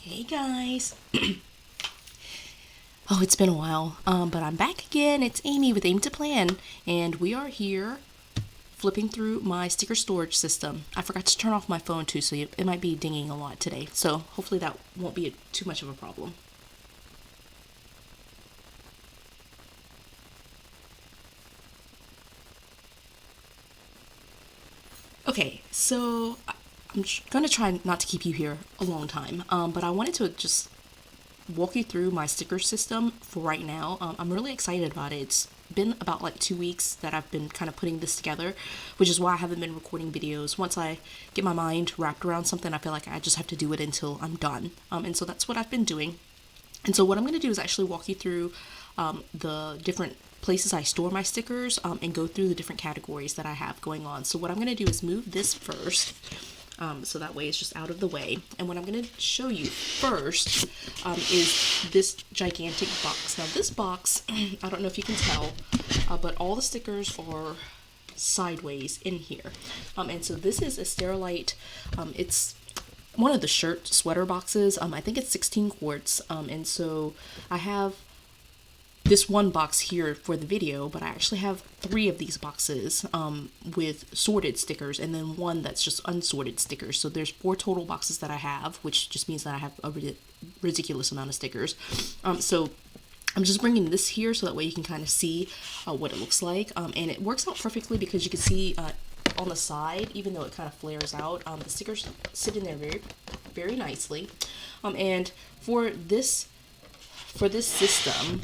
Hey guys. Oh, it's been a while, but I'm back again. It's Amy with Aim to Plan, and we are here flipping through my sticker storage system. I forgot to turn off my phone too, so it might be dinging a lot today. So hopefully that won't be too much of a problem. Okay, so I'm gonna try not to keep you here a long time, but I wanted to just walk you through my sticker system for right now. I'm really excited about it. It's been about like 2 weeks that I've been kind of putting this together, which is why I haven't been recording videos. Once I get my mind wrapped around something, I feel like I just have to do it until I'm done. And so that's what I've been doing. And so what I'm going to do is actually walk you through the different places I store my stickers and go through the different categories that I have going on. So what I'm going to do is move this first. So that way it's just out of the way. And what I'm going to show you first is this gigantic box. Now this box, I don't know if you can tell, but all the stickers are sideways in here. And so this is a Sterilite, it's one of the sweater boxes. I think it's 16 quarts. And so I have this one box here for the video, but I actually have 3 of these boxes with sorted stickers and then one that's just unsorted stickers. So there's 4 total boxes that I have, which just means that I have a ridiculous amount of stickers. So I'm just bringing this here so that way you can kind of see what it looks like. And it works out perfectly because you can see on the side, even though it kind of flares out, the stickers sit in there very, very nicely. And for this system,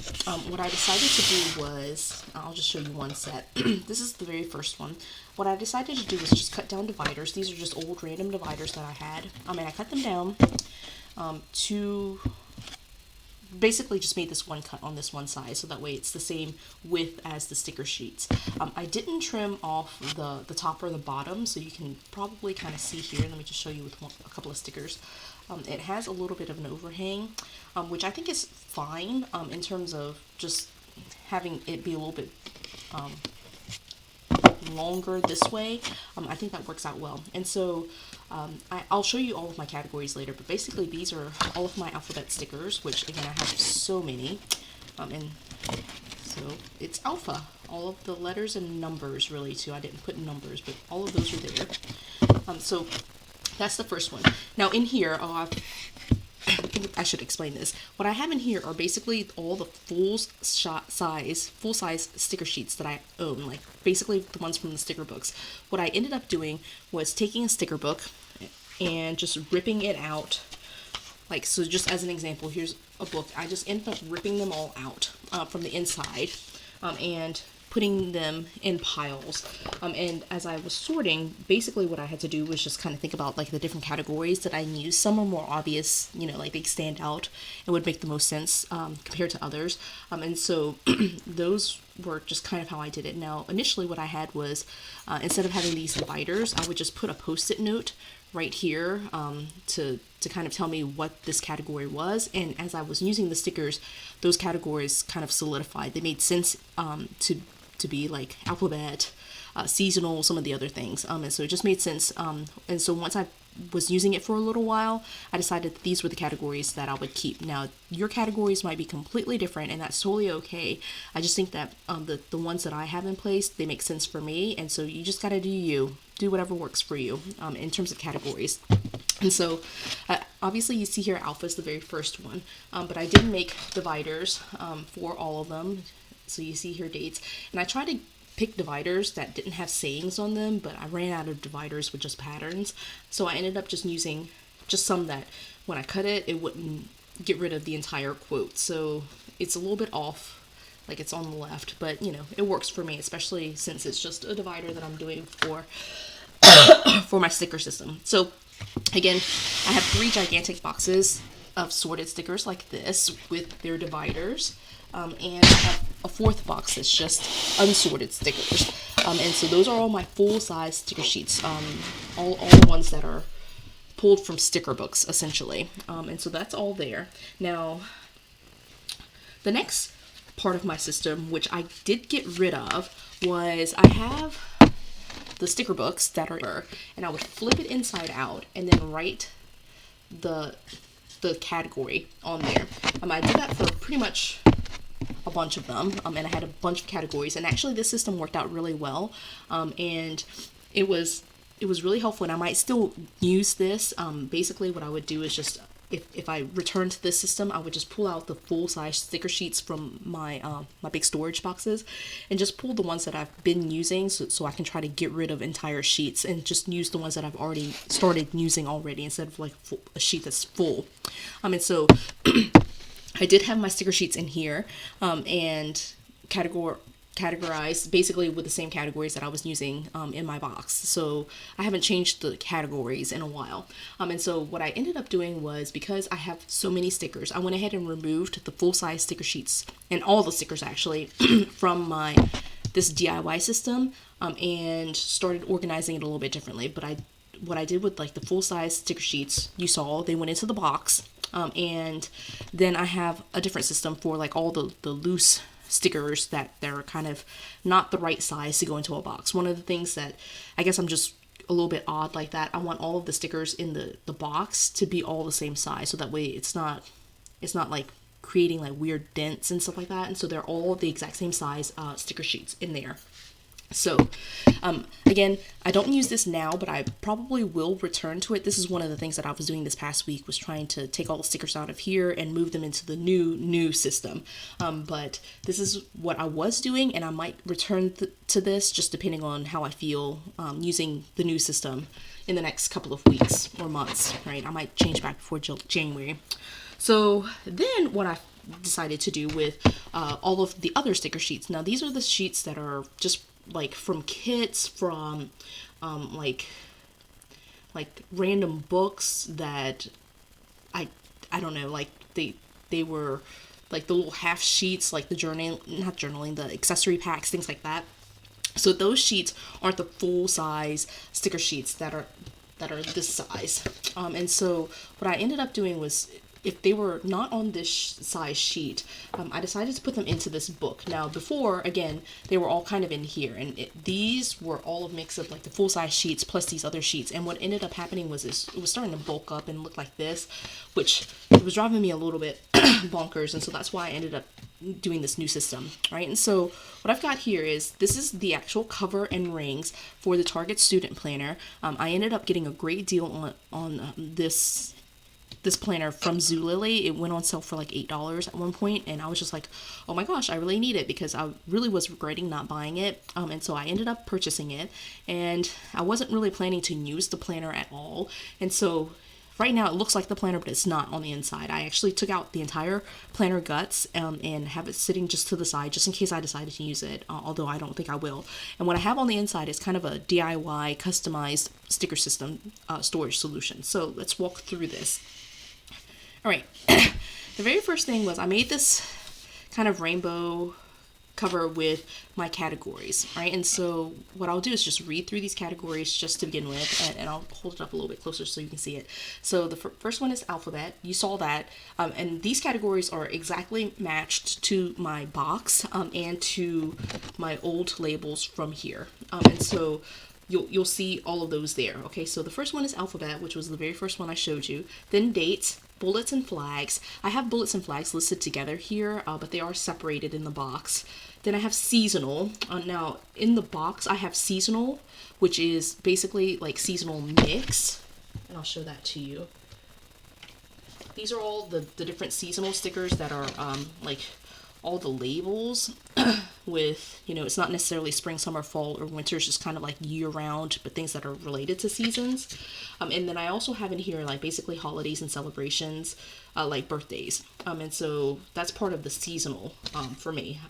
what I decided to do was, I'll just show you one set. This is the very first one. What I decided to do was just cut down dividers. These are just old random dividers that I had. And I cut them down to basically just made this one cut on this one side, so that way it's the same width as the sticker sheets. I didn't trim off the top or the bottom, so you can probably kind of see here. Let me just show you with a couple of stickers. It has a little bit of an overhang, which I think is fine in terms of just having it be a little bit longer this way. I think that works out well. And so I'll show you all of my categories later, but basically these are all of my alphabet stickers, which again I have so many. And so it's alpha, all of the letters and numbers really too. I didn't put numbers, but all of those are there. So that's the first one. Now in here, I should explain this. What I have in here are basically all the full size sticker sheets that I own, like basically the ones from the sticker books. What I ended up doing was taking a sticker book and just ripping it out. Like, so just as an example, here's a book. I just ended up ripping them all out from the inside and putting them in piles. And as I was sorting, basically what I had to do was just kind of think about like the different categories that I use. Some are more obvious, you know, like they stand out and would make the most sense compared to others. And so those were just kind of how I did it. Now, initially what I had was, instead of having these dividers, I would just put a Post-it note right here to kind of tell me what this category was. And as I was using the stickers, those categories kind of solidified. They made sense to be like alphabet, seasonal, some of the other things. And so it just made sense. And so once I was using it for a little while, I decided that these were the categories that I would keep. Now, your categories might be completely different, and that's totally okay. I just think that the ones that I have in place, they make sense for me. And so you just got to do you. Do whatever works for you in terms of categories. And so obviously you see here alpha is the very first one, but I did make dividers for all of them. So you see here dates, and I tried to pick dividers that didn't have sayings on them, but I ran out of dividers with just patterns. So I ended up just using just some that when I cut it, it wouldn't get rid of the entire quote. So it's a little bit off, like it's on the left, but you know, it works for me, especially since it's just a divider that I'm doing for my sticker system. So again, I have 3 gigantic boxes of sorted stickers like this with their dividers, and I have a 4th box that's just unsorted stickers. And so those are all my full-size sticker sheets, all the ones that are pulled from sticker books, essentially. And so that's all there. Now, the next part of my system, which I did get rid of, was I have the sticker books that are, and I would flip it inside out and then write the the category on there. I did that for pretty much a bunch of them, and I had a bunch of categories, and actually this system worked out really well, and it was really helpful, and I might still use this. Basically what I would do is just, if I return to this system, I would just pull out the full size sticker sheets from my my big storage boxes, and just pull the ones that I've been using, so I can try to get rid of entire sheets and just use the ones that I've already started using already, instead of like a sheet that's full. And so I did have my sticker sheets in here, and categorized basically with the same categories that I was using in my box. So I haven't changed the categories in a while. And so what I ended up doing was, because I have so many stickers, I went ahead and removed the full-size sticker sheets, and all the stickers actually, from this DIY system, and started organizing it a little bit differently. But what I did with like the full-size sticker sheets, you saw they went into the box, and then I have a different system for like all the loose stickers that they're kind of not the right size to go into a box. One of the things that I guess I'm just a little bit odd like that, I want all of the stickers in the box to be all the same size, so that way it's not like creating like weird dents and stuff like that, and so they're all the exact same size sticker sheets in there. So again, I don't use this now, but I probably will return to it. This is one of the things that I was doing this past week, was trying to take all the stickers out of here and move them into the new system. But this is what I was doing, and I might return to this, just depending on how I feel using the new system in the next couple of weeks or months, right? I might change back before January. So then what I decided to do with all of the other sticker sheets. Now these are the sheets that are just like from kits, from like random books that I don't know, like they were like the little half sheets, like the accessory packs, things like that. So those sheets aren't the full size sticker sheets that are this size. And so what I ended up doing was, if they were not on this size sheet, I decided to put them into this book. Now before, again, they were all kind of in here, and these were all a mix of like the full-size sheets plus these other sheets. And what ended up happening was it was starting to bulk up and look like this, which it was driving me a little bit bonkers. And so that's why I ended up doing this new system, right? And so what I've got here is, this is the actual cover and rings for the Target Student Planner. I ended up getting a great deal on this planner from Zulily. It went on sale for like $8 at one point, and I was just like, oh my gosh, I really need it, because I really was regretting not buying it. And so I ended up purchasing it, and I wasn't really planning to use the planner at all. And so right now it looks like the planner, but it's not on the inside. I actually took out the entire planner guts and have it sitting just to the side, just in case I decided to use it, although I don't think I will. And what I have on the inside is kind of a DIY customized sticker system storage solution. So let's walk through this. All right, the very first thing was, I made this kind of rainbow cover with my categories, right? And so what I'll do is just read through these categories just to begin with, and I'll hold it up a little bit closer so you can see it. So the first one is alphabet. You saw that, and these categories are exactly matched to my box and to my old labels from here. And so you'll see all of those there. Okay, so the first one is alphabet, which was the very first one I showed you. Then dates, bullets and flags. I have bullets and flags listed together here, but they are separated in the box. Then I have seasonal. Now in the box I have seasonal, which is basically like seasonal mix, and I'll show that to you. These are all the different seasonal stickers that are like all the labels with, you know, it's not necessarily spring, summer, fall, or winter. It's just kind of like year-round, but things that are related to seasons. And then I also have in here like basically holidays and celebrations, like birthdays. And so that's part of the seasonal for me.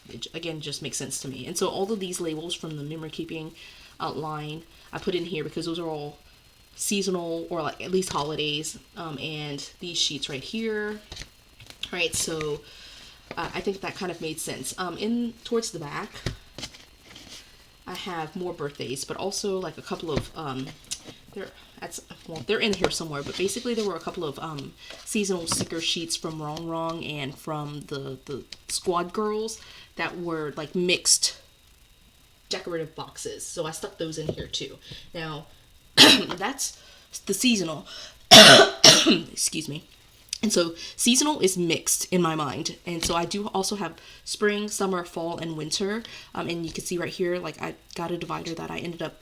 It, again, just makes sense to me. And so all of these labels from the memory keeping line I put in here because those are all seasonal, or like at least holidays. And these sheets right here, right? So I think that kind of made sense. In towards the back, I have more birthdays, but also like a couple of they're in here somewhere. But basically, there were a couple of seasonal sticker sheets from Wrong Wrong and from the Squad Girls that were like mixed decorative boxes. So I stuck those in here too. Now that's the seasonal. Excuse me. And so seasonal is mixed in my mind. And so I do also have spring, summer, fall, and winter. And you can see right here, like I got a divider that I ended up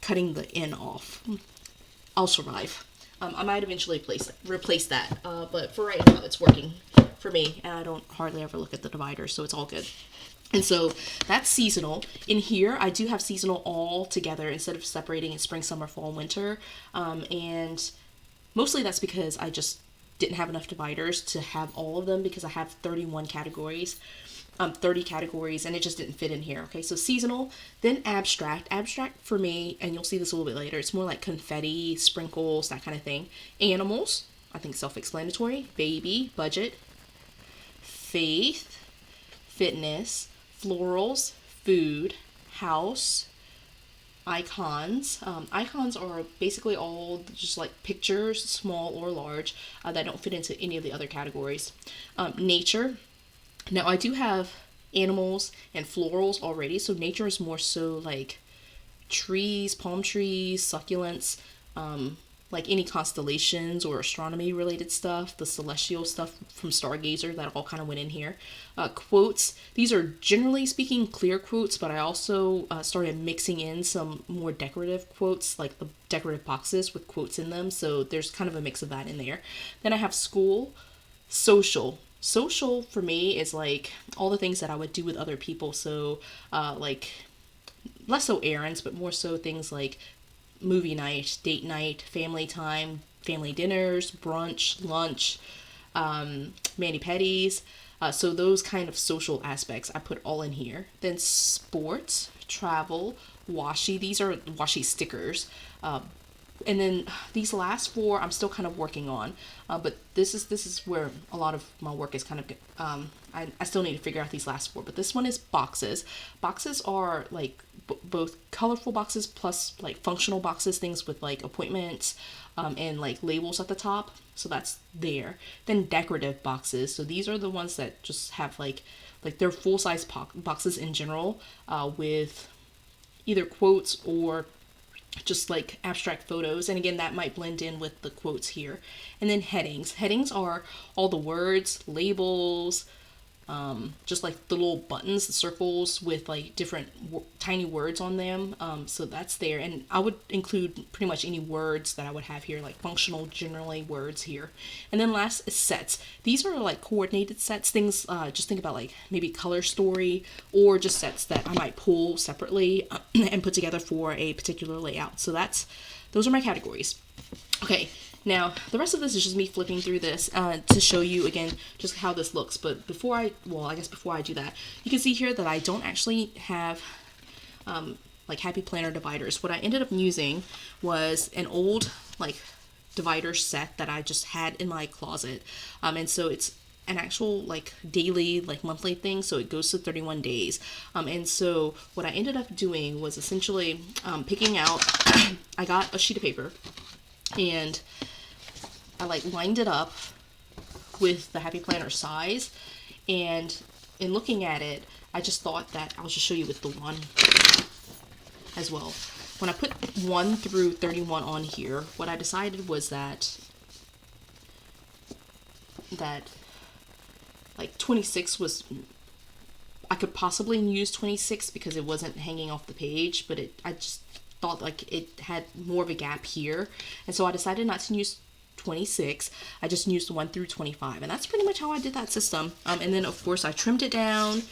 cutting the N off. I'll survive. I might eventually replace that. But for right now, it's working for me. And I don't hardly ever look at the divider, so it's all good. And so that's seasonal. In here, I do have seasonal all together instead of separating it spring, summer, fall, winter. And mostly that's because I just didn't have enough dividers to have all of them because I have 31 categories, 30 categories, and it just didn't fit in here. Okay, so seasonal, then abstract. Abstract for me, and you'll see this a little bit later, it's more like confetti, sprinkles, that kind of thing. Animals, I think self-explanatory. Baby, budget, faith, fitness, florals, food, house, icons. Icons are basically all just like pictures, small or large, that don't fit into any of the other categories. Nature. Now I do have animals and florals already, so nature is more so like trees, palm trees, succulents, like any constellations or astronomy related stuff, the celestial stuff from Stargazer, that all kind of went in here. Quotes, these are generally speaking clear quotes, but I also started mixing in some more decorative quotes, like the decorative boxes with quotes in them, so there's kind of a mix of that in there. Then I have school, social. Social for me is like all the things that I would do with other people, so like less so errands, but more so things like movie night, date night, family time, family dinners, brunch, lunch, mani-pedis. So those kind of social aspects I put all in here. Then sports, travel, washi. These are washi stickers. And then these last four I'm still kind of working on, but this is where a lot of my work is kind of I still need to figure out these last four, but this one is boxes. Boxes are like both colorful boxes plus like functional boxes, things with like appointments and like labels at the top, so that's there. Then decorative boxes, so these are the ones that just have like they're full-size boxes in general, with either quotes or just like abstract photos, and again that might blend in with the quotes here. And then headings. Headings are all the words, labels, just like the little buttons, the circles with like different tiny words on them. So that's there, and I would include pretty much any words that I would have here, like functional generally words here. And then last is sets. These are like coordinated sets, things just think about like maybe color story, or just sets that I might pull separately and put together for a particular layout. So those are my categories. Okay, now the rest of this is just me flipping through this to show you again just how this looks. But before I do that, you can see here that I don't actually have like Happy Planner dividers. What I ended up using was an old like divider set that I just had in my closet, and so it's an actual like daily, like monthly thing, so it goes to 31 days. And so what I ended up doing was essentially picking out I got a sheet of paper and I like lined it up with the Happy Planner size, and in looking at it, I just thought that I'll just show you with the one as well. When I put 1 through 31 on here, what I decided was that like 26 was, I could possibly use 26 because it wasn't hanging off the page, but I just thought like it had more of a gap here, and so I decided not to use 26. I just used 1 through 25, and that's pretty much how I did that system. And then of course I trimmed it down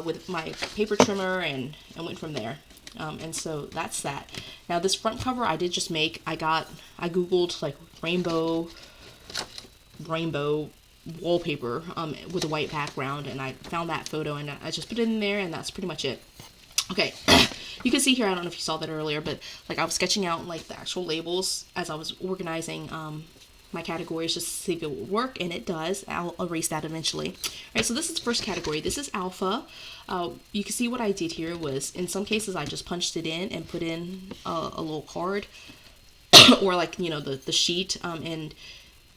with my paper trimmer and went from there. And so that's that. Now this front cover I did just make. I googled like rainbow wallpaper with a white background, and I found that photo and I just put it in there, and that's pretty much it. Okay, you can see here, I don't know if you saw that earlier, but like I was sketching out like the actual labels as I was organizing my categories just to see if it would work, and it does. I'll erase that eventually. All right, so this is the first category. This is alpha. You can see what I did here was, in some cases I just punched it in and put in a little card or like, you know, the sheet, and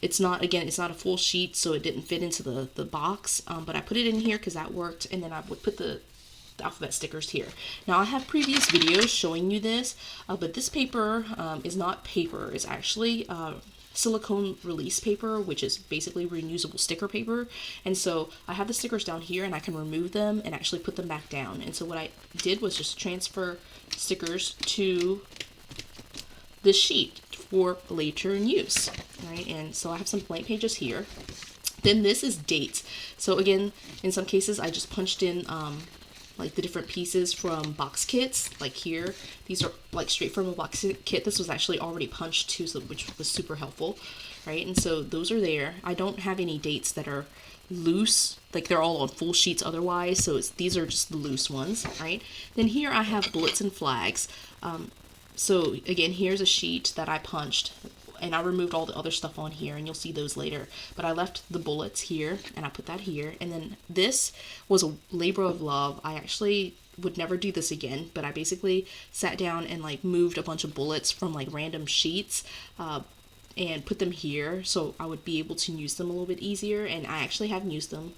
it's not a full sheet, so it didn't fit into the box, but I put it in here because that worked, and then I would put the alphabet stickers here. Now I have previous videos showing you this, but this paper is not paper. It's actually silicone release paper, which is basically reusable sticker paper. And so I have the stickers down here and I can remove them and actually put them back down. And so what I did was just transfer stickers to this sheet for later in use, right? And so I have some blank pages here. Then this is dates. So again, in some cases I just punched in like the different pieces from box kits. Like here, these are like straight from a box kit. This was actually already punched too, so which was super helpful, right? And so those are there. I don't have any dates that are loose, like they're all on full sheets otherwise, so these are just the loose ones, right? Then here I have bullets and flags. So again, here's a sheet that I punched, and I removed all the other stuff on here, and you'll see those later. But I left the bullets here, and I put that here. And then this was a labor of love. I actually would never do this again, but I basically sat down and like moved a bunch of bullets from like random sheets and put them here so I would be able to use them a little bit easier. And I actually haven't used them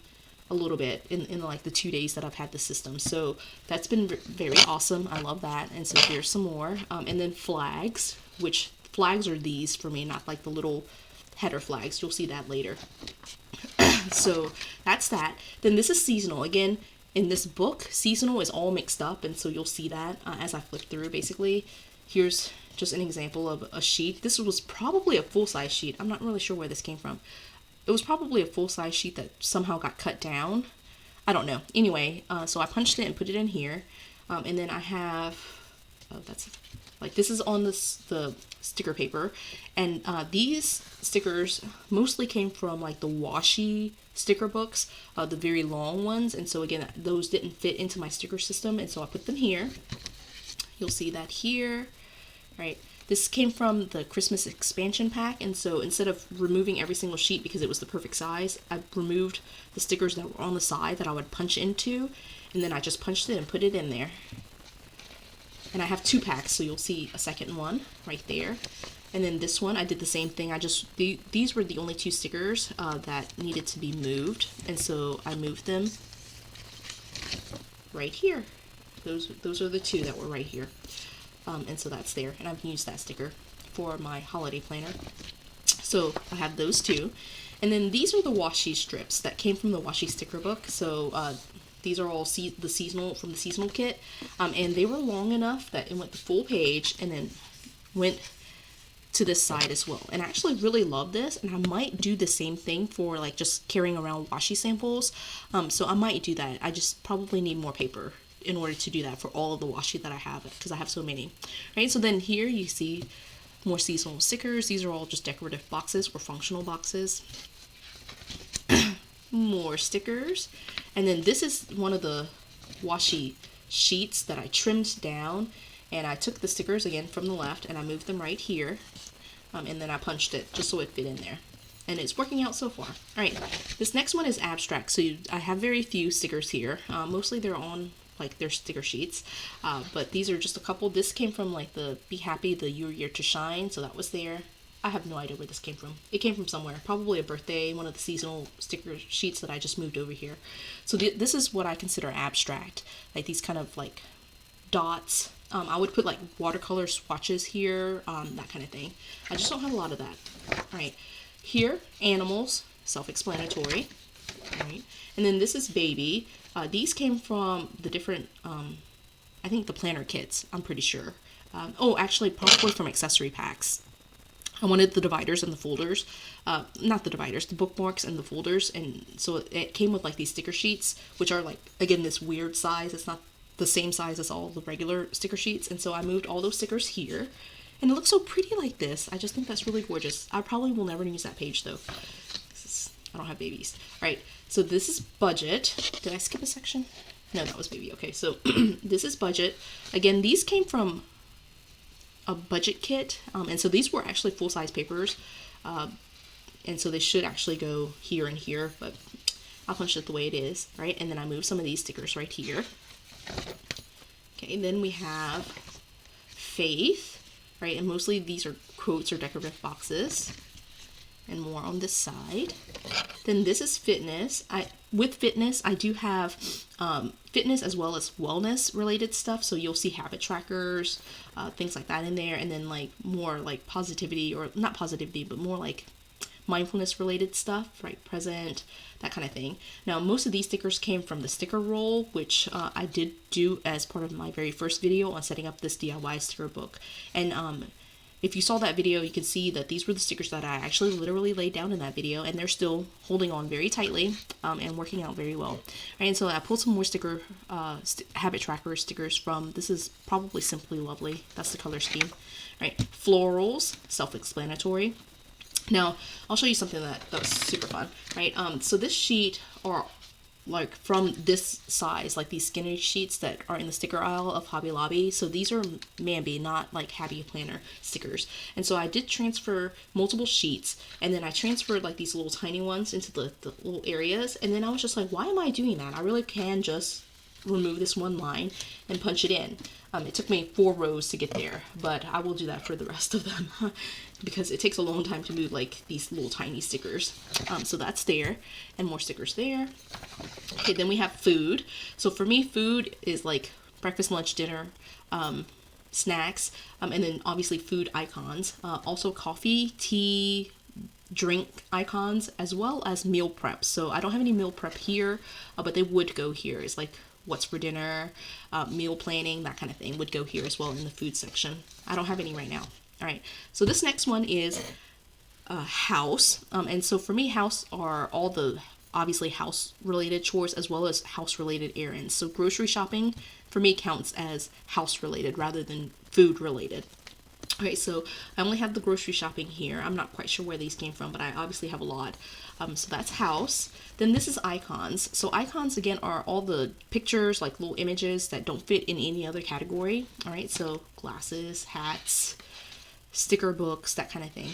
a little bit in like the 2 days that I've had the system, so that's been very awesome. I love that. And so here's some more, and then flags, which flags are these for me, not like the little header flags. You'll see that later. So that's that. Then this is seasonal. Again, in this book, seasonal is all mixed up, and so you'll see that as I flip through. Basically, here's just an example of a sheet. This was probably a full-size sheet. I'm not really sure where this came from. It was probably a full-size sheet that somehow got cut down. I don't know. Anyway, so I punched it and put it in here. And then I have, this is on the sticker paper. And these stickers mostly came from like the washi sticker books, the very long ones. And so again, those didn't fit into my sticker system. And so I put them here. You'll see that here, right? This came from the Christmas expansion pack, and so instead of removing every single sheet because it was the perfect size, I removed the stickers that were on the side that I would punch into, and then I just punched it and put it in there. And I have 2 packs, so you'll see a second one right there. And then this one, I did the same thing. These were the only 2 stickers that needed to be moved, and so I moved them right here. Those are the 2 that were right here. And so that's there, and I've used that sticker for my holiday planner. So I have those 2, and then these are the washi strips that came from the washi sticker book. So these are all from the seasonal kit, and they were long enough that it went the full page and then went to this side as well. And I actually really love this, and I might do the same thing for like just carrying around washi samples. So I might do that. I just probably need more paper in order to do that for all of the washi that I have, because I have so many, right? So then here you see more seasonal stickers. These are all just decorative boxes or functional boxes. More stickers. And then this is one of the washi sheets that I trimmed down, and I took the stickers again from the left and I moved them right here, and then I punched it just so it fit in there. And it's working out so far. All right, this next one is abstract. So I have very few stickers here. Mostly they're on like their sticker sheets, but these are just a couple. This came from like the Be Happy, the Your Year to Shine, so that was there. I have no idea where this came from. It came from somewhere, probably a birthday, one of the seasonal sticker sheets that I just moved over here. So this is what I consider abstract, like these kind of like dots. I would put like watercolor swatches here, that kind of thing. I just don't have a lot of that. All right, here, animals, self-explanatory. All right, and then this is baby. These came from the different, I think the planner kits, I'm pretty sure. Actually, probably from accessory packs. I wanted the dividers and the folders, not the dividers, the bookmarks and the folders, and so it came with like these sticker sheets, which are like, again, this weird size. It's not the same size as all the regular sticker sheets, and so I moved all those stickers here, and it looks so pretty like this. I just think that's really gorgeous. I probably will never use that page though. I don't have babies. All right, so this is budget. Did I skip a section? No, that was baby. Okay, so this is budget. Again, these came from a budget kit, and so these were actually full-size papers, and so they should actually go here and here, but I'll punch it the way it is, right? And then I move some of these stickers right here. Okay, then we have faith, right? And mostly these are quotes or decorative boxes. and more on this side. Then this is fitness. With fitness, I do have fitness as well as wellness related stuff. So you'll see habit trackers, things like that in there, and then like more like positivity, or not positivity, but more like mindfulness related stuff, right? Present, that kind of thing. Now, most of these stickers came from the sticker roll, which I did do as part of my very first video on setting up this DIY sticker book. And if you saw that video, you can see that these were the stickers that I actually literally laid down in that video, and they're still holding on very tightly and working out very well. Right, and so I pulled some more sticker habit tracker stickers from, this is probably Simply Lovely. That's the color scheme. Right, florals, self-explanatory. Now, I'll show you something that was super fun, right? So this sheet are like from this size, like these skinny sheets that are in the sticker aisle of Hobby Lobby. So these are Mambi, not like Happy Planner stickers. And so I did transfer multiple sheets, and then I transferred like these little tiny ones into the little areas. And then I was just like, why am I doing that? I really can just remove this one line and punch it in. It took me 4 rows to get there, but I will do that for the rest of them because it takes a long time to move like these little tiny stickers. So that's there, and more stickers there. Okay, then we have food. So for me, food is like breakfast, lunch, dinner, snacks, and then obviously food icons. Also coffee, tea, drink icons, as well as meal prep. So I don't have any meal prep here, but they would go here. It's like what's for dinner, meal planning, that kind of thing would go here as well in the food section. I don't have any right now. All right, so this next one is house. And so for me, house are all the obviously house related chores as well as house related errands. So grocery shopping for me counts as house related rather than food related. Okay, so I only have the grocery shopping here. I'm not quite sure where these came from, but I obviously have a lot. So that's house. Then this is icons. So icons, again, are all the pictures, like little images that don't fit in any other category. All right, so glasses, hats, sticker books, that kind of thing.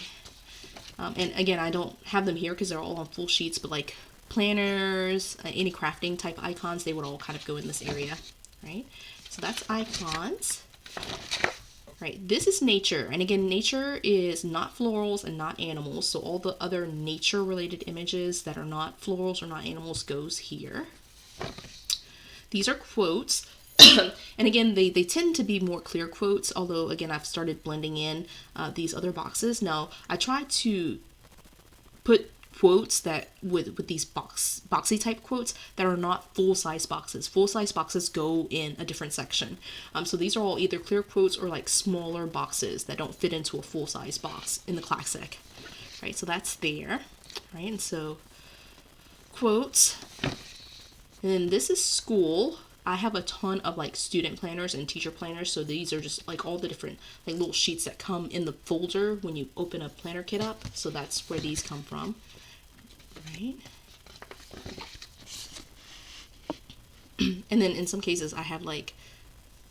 And again, I don't have them here because they're all on full sheets, but like planners, any crafting type icons, they would all kind of go in this area, right? So that's icons. Right, this is nature, and again, nature is not florals and not animals, so all the other nature related images that are not florals or not animals goes here. These are quotes, and again, they tend to be more clear quotes, although again, I've started blending in these other boxes. Now, I try to put quotes that with these boxy type quotes that are not full-size boxes. Full-size boxes go in a different section. So these are all either clear quotes or like smaller boxes that don't fit into a full-size box in the classic. Right, so that's there. Right, and so quotes. And then this is school. I have a ton of like student planners and teacher planners, so these are just like all the different like little sheets that come in the folder when you open a planner kit up. So that's where these come from. Right. And then in some cases I have like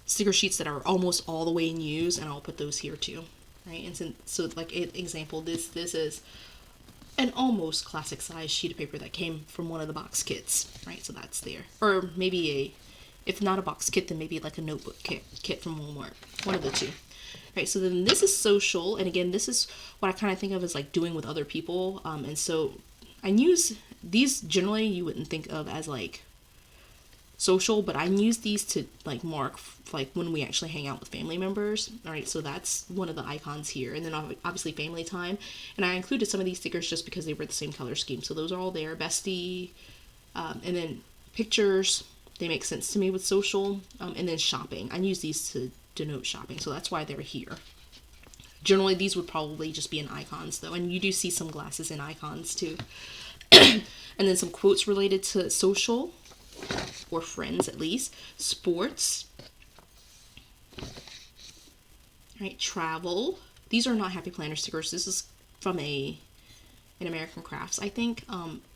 sticker sheets that are almost all the way in use, and I'll put those here too. Right, and so like an example, this is an almost classic size sheet of paper that came from one of the box kits. Right, so that's there. Or maybe if not a box kit, then maybe like a notebook kit from Walmart. One of the two. Right, so then this is social, and again, this is what I kind of think of as like doing with other people. And so I use these generally you wouldn't think of as like social, but I use these to like mark like when we actually hang out with family members. All right, so that's one of the icons here, and then obviously family time. And I included some of these stickers just because they were the same color scheme, so those are all there. Bestie, and then pictures, they make sense to me with social, and then shopping. I use these to denote shopping, so that's why they're here. Generally, these would probably just be in icons, though, and you do see some glasses in icons, too. And then some quotes related to social, or friends, at least. Sports. Right, travel. These are not Happy Planner stickers. This is from an American Crafts, I think.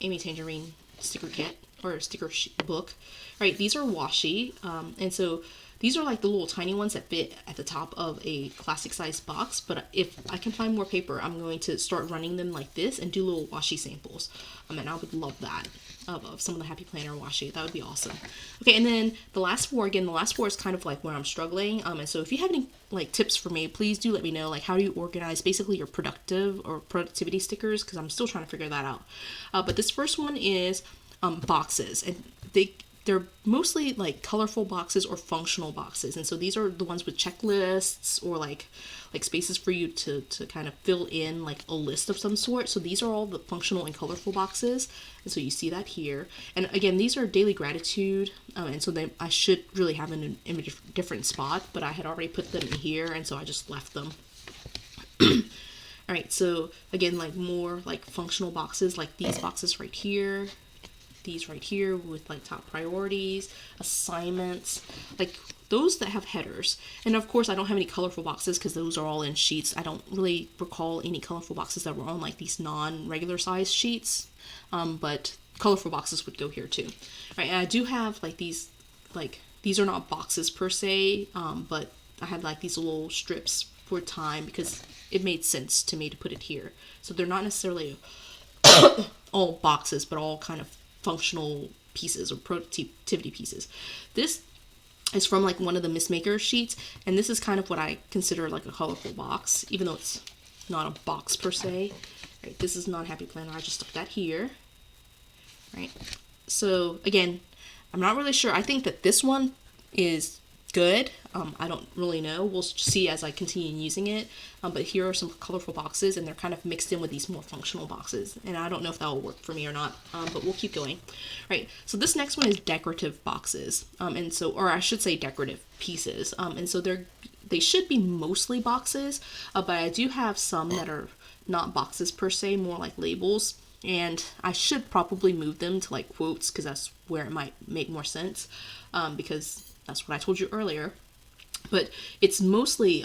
Amy Tangerine sticker kit, or sticker book. Right, these are washi, and so these are like the little tiny ones that fit at the top of a classic size box, but if I can find more paper, I'm going to start running them like this and do little washi samples, and I would love that. of some of the Happy Planner washi. That would be awesome. Okay, and then the last four, again, the last four is kind of like where I'm struggling. And so if you have any like tips for me, please do let me know. Like, how do you organize basically your productivity stickers? Because I'm still trying to figure that out. But this first one is boxes, and they're mostly like colorful boxes or functional boxes. And so these are the ones with checklists or like spaces for you to kind of fill in like a list of some sort. So these are all the functional and colorful boxes. And so you see that here. And again, these are daily gratitude. And so I should really have them in a different spot, but I had already put them in here. And so I just left them. All right. So again, like more like functional boxes, like these boxes right here. These right here with like top priorities, assignments, like those that have headers. And of course I don't have any colorful boxes because those are all in sheets. I don't really recall any colorful boxes that were on like these non-regular size sheets, but colorful boxes would go here too. All right, and I do have like these are not boxes per se, but I had like these little strips for time because it made sense to me to put it here. So they're not necessarily all boxes, but all kind of functional pieces or productivity pieces. This is from like one of the Miss Maker sheets, and this is kind of what I consider like a colorful box, even though it's not a box per se. Right, this is not Happy Planner. I just stuck that here. Right. So again, I'm not really sure. I think that this one is good. I don't really know. We'll see as I continue using it. But here are some colorful boxes, and they're kind of mixed in with these more functional boxes. And I don't know if that will work for me or not. But we'll keep going. Right. So this next one is decorative boxes. And so, or I should say decorative pieces. And so they should be mostly boxes. But I do have some that are not boxes per se, more like labels. And I should probably move them to like quotes because that's where it might make more sense. Because that's what I told you earlier. But it's mostly,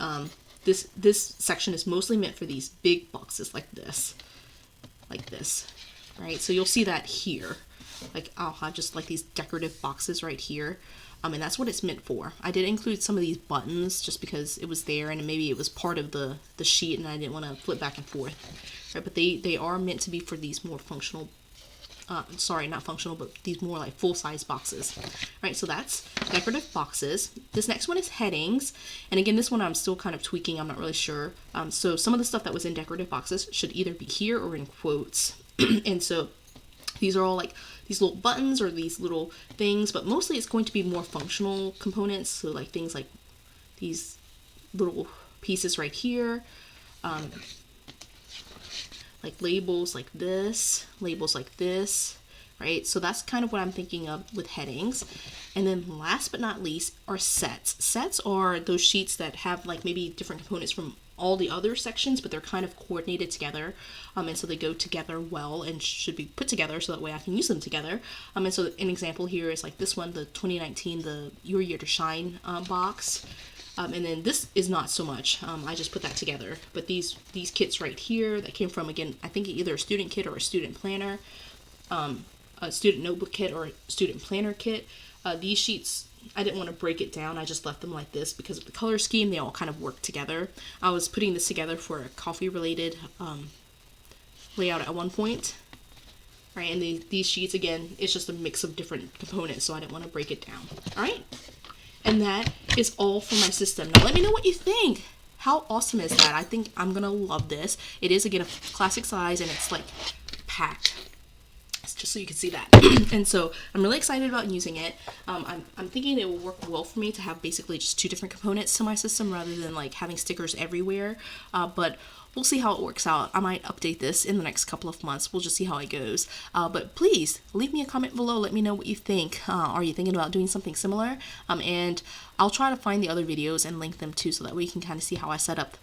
this section is mostly meant for these big boxes like this, right? So you'll see that here. Like I'll have just like these decorative boxes right here. And that's what it's meant for. I did include some of these buttons just because it was there and maybe it was part of the sheet and I didn't want to flip back and forth. Right? But they are meant to be for these more functional sorry, not functional, but these more like full-size boxes. Right, so that's decorative boxes. This next one is headings. And again, this one I'm still kind of tweaking. I'm not really sure. So some of the stuff that was in decorative boxes should either be here or in quotes. And so these are all like these little buttons or these little things, but mostly it's going to be more functional components. So like things like these little pieces right here. Like labels like this, right? So that's kind of what I'm thinking of with headings. And then last but not least are sets. Sets are those sheets that have like maybe different components from all the other sections, but they're kind of coordinated together. And so they go together well and should be put together so that way I can use them together. And so an example here is like this one, the 2019, the Your Year to Shine box. And then this is not so much. I just put that together. But these kits right here that came from, again, I think either a student kit or a student planner, a student notebook kit or a student planner kit. These sheets, I didn't want to break it down. I just left them like this because of the color scheme. They all kind of work together. I was putting this together for a coffee-related layout at one point. Right, and these sheets, again, it's just a mix of different components, so I didn't want to break it down. All right. And that is all for my system. Now let me know what you think. How awesome is that? I think I'm gonna love this. It is, again, a classic size and it's like packed. It's just so you can see that. And so I'm really excited about using it. I'm thinking it will work well for me to have basically just two different components to my system rather than like having stickers everywhere. But we'll see how it works out. I might update this in the next couple of months. We'll just see how it goes. But please leave me a comment below. Let me know what you think. Are you thinking about doing something similar? And I'll try to find the other videos and link them too so that way you can kind of see how I set up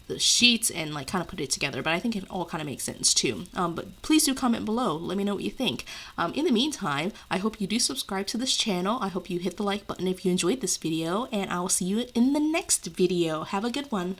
the sheets and like kind of put it together. But I think it all kind of makes sense too. But please do comment below. Let me know what you think. In the meantime, I hope you do subscribe to this channel. I hope you hit the like button if you enjoyed this video, and I will see you in the next video. Have a good one.